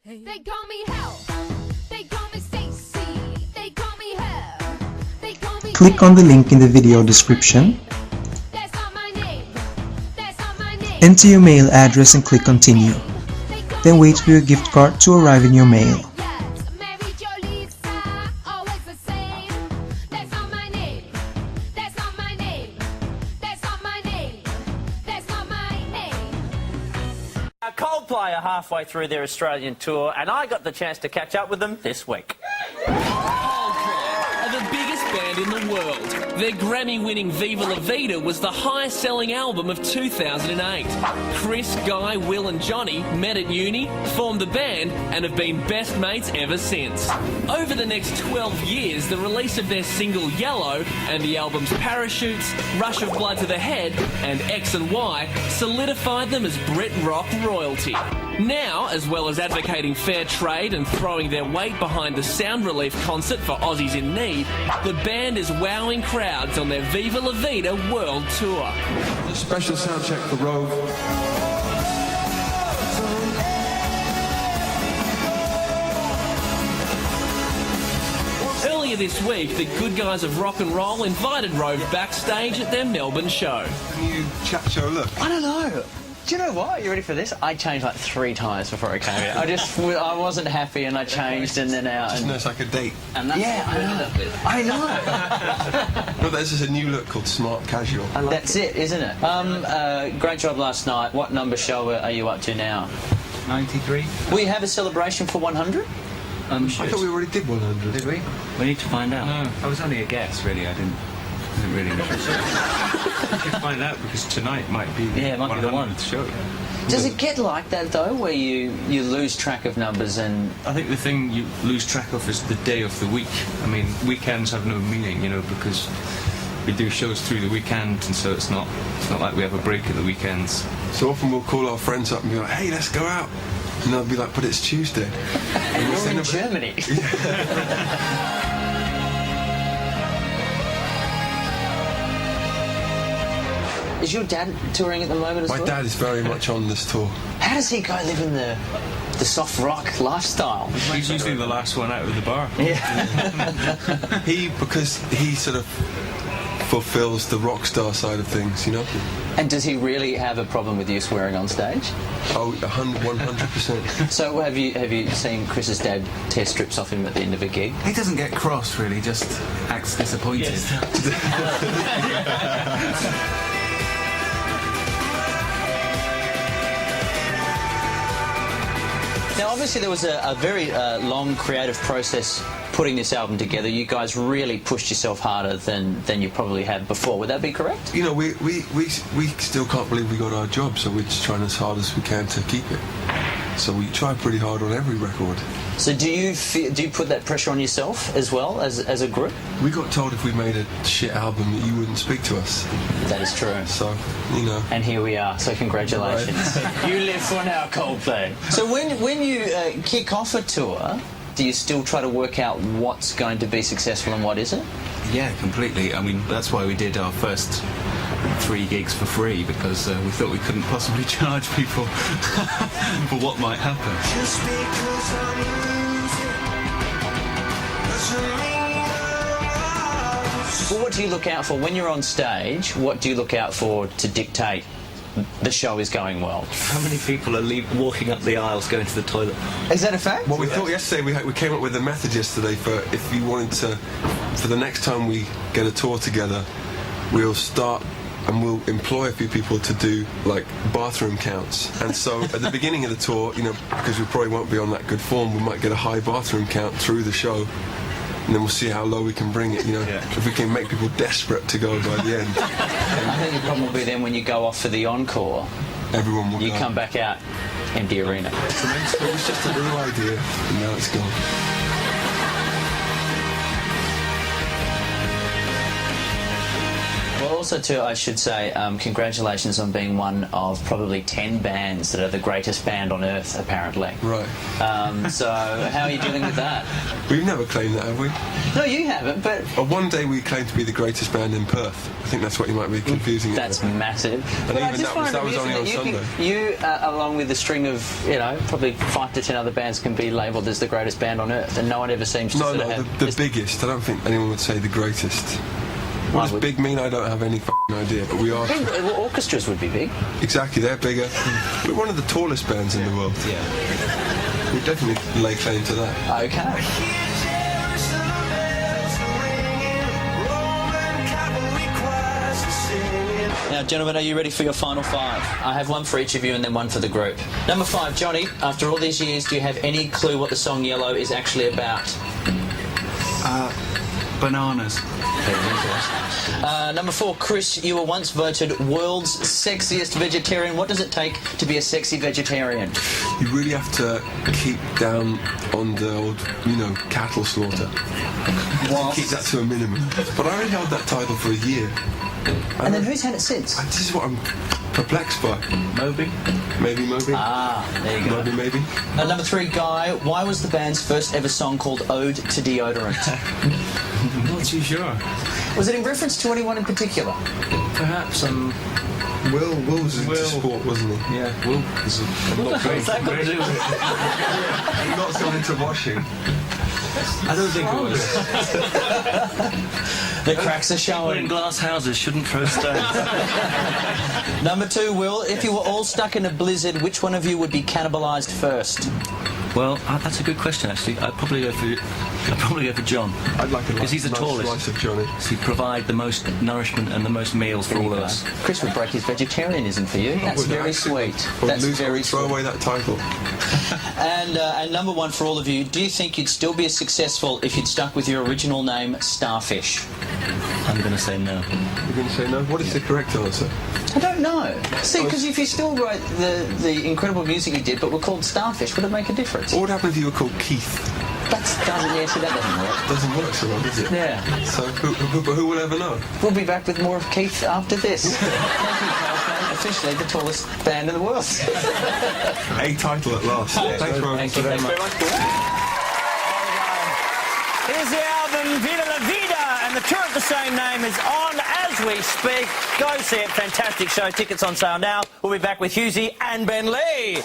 They call me hell. They call me Stacy. They call me hell. They call me. Click on the link in the video description. That's not my name. That's not my name. Enter your mail address and click continue. Then wait for your gift card to arrive in your mail. Coldplay are halfway through their Australian tour, and I got the chance to catch up with them this week. Coldplay are the biggest band in the world. Their Grammy-winning Viva La Vida was the highest-selling album of 2008. Chris, Guy, Will and Johnny met at uni, formed the band, and have been best mates ever since. Over the next 12 years, the release of their single Yellow and the albums Parachutes, Rush of Blood to the Head and X and Y solidified them as Brit rock royalty. Now, as well as advocating fair trade and throwing their weight behind the Sound Relief concert for Aussies in need, the band is wowing crowds on their Viva La Vida world tour. A special sound check for ROVE. Earlier this week, the good guys of rock and roll invited ROVE backstage at their Melbourne show. New chat show look. I don't know. Do you know what? Are you ready for this? I changed like 3 times before I came here. I wasn't happy and I changed and then out. Just it's like a date. And that's I know. No, there's just a new look called smart casual. That's it, isn't it? Great job last night. What number show are you up to now? 93. Will you have a celebration for 100? I thought we already did 100. Did we? We need to find out. No, I was only a guess, really. I didn't really know. We should find out because tonight might be the 100th show. Does it get like that though, where you lose track of numbers and? I think the thing you lose track of is the day of the week. I mean, weekends have no meaning, you know, because we do shows through the weekend, and so it's not like we have a break at the weekends. So often we'll call our friends up and be like, "Hey, let's go out," and they'll be like, "But it's Tuesday." And you're in Germany. Is your dad touring at the moment as well? My dad is very much on this tour. How does he go living the soft rock lifestyle? He's usually the last one out of the bar. Yeah. Because he sort of fulfills the rock star side of things, you know? And does he really have a problem with you swearing on stage? Oh, 100%. So have you seen Chris's dad tear strips off him at the end of a gig? He doesn't get cross, really, he just acts disappointed. Now, obviously, there was a very long creative process putting this album together. You guys really pushed yourself harder than you probably have before. Would that be correct? You know, we still can't believe we got our job, so we're just trying as hard as we can to keep it. So we try pretty hard on every record. So do you put that pressure on yourself as well as a group? We got told if we made a shit album that you wouldn't speak to us. That is true. So, you know. And here we are, so congratulations. Right. You live for now, Coldplay. So when you kick off a tour, do you still try to work out what's going to be successful and what isn't? Yeah, completely. I mean, that's why we did our first 3 gigs for free, because we thought we couldn't possibly charge people for what might happen. Just because I'm losing. Well, what do you look out for when you're on stage? What do you look out for to dictate the show is going well? How many people are walking up the aisles going to the toilet? Is that a fact? Well, we thought yesterday, we came up with a method yesterday for if you wanted to, for the next time we get a tour together, we'll start and we'll employ a few people to do like bathroom counts. And so at the beginning of the tour, you know, because we probably won't be on that good form, we might get a high bathroom count through the show, and then we'll see how low we can bring it, you know, if we can make people desperate to go by the end. I think the problem will be then when you go off for the encore, everyone will you come back out, empty arena. It was just a little idea, and now it's gone. Well, also, too, I should say, congratulations on being one of probably 10 bands that are the greatest band on earth, apparently. Right. So, how are you dealing with that? We've never claimed that, have we? No, you haven't, but... One day we claimed to be the greatest band in Perth. I think that's what you might be confusing it That's with. massive. And But I even just that find was it only on amusing that Sunday. you, along with a string of, you know, probably 5 to 10 other bands can be labelled as the greatest band on earth, and no one ever seems to No, sort no, of have... the biggest. I don't think anyone would say the greatest. What does big mean? I don't have any f***ing idea, but we are. Big, well, orchestras would be big. Exactly, they're bigger. We're one of the tallest bands in the world. Yeah. We definitely lay claim to that. Okay. Now, gentlemen, are you ready for your final 5? I have one for each of you and then one for the group. Number 5, Johnny, after all these years, do you have any clue what the song Yellow is actually about? Bananas. Number 4, Chris, you were once voted world's sexiest vegetarian. What does it take to be a sexy vegetarian? You really have to keep down on the old, you know, cattle slaughter. Keep that to a minimum. But I only held that title for a year. And then who's had it since? This is what I'm perplexed by. Moby. Maybe Moby. Ah, there you go. Maybe. Number 3, Guy, why was the band's first ever song called Ode to Deodorant? I'm not too sure. Was it in reference to anyone in particular? Perhaps Will was into sport, wasn't he? Yeah, Will is not very great. Not so into washing. I don't think it was. The cracks are showing. In glass houses shouldn't throw stones. Number 2, Will, if you were all stuck in a blizzard, which one of you would be cannibalised first? Well, that's a good question, actually. I'd probably go for John. I'd like a because he's the nice tallest. slice of Johnny. So he'd provide the most nourishment and the most meals for all of us. Chris would break his vegetarianism for you. That's very sweet. That's very Throw sweet. away that title. And number 1 for all of you, do you think you'd still be as successful if you'd stuck with your original name, Starfish? I'm going to say no. You're going to say no? What is the correct answer? I don't know. See, because if you still wrote the incredible music you did, but were called Starfish, would it make a difference? What would happen if you were called Keith? That doesn't work. Doesn't work so well, does it? Yeah. So who will ever know? We'll be back with more of Keith after this. Thank you, Coldplay. Officially the tallest band in the world. A title at last. Thanks very much. Thanks very much. Here's the album Vida La Vida, and the tour of the same name is on as we speak. Go see it. Fantastic show. Tickets on sale now. We'll be back with Husey and Ben Lee.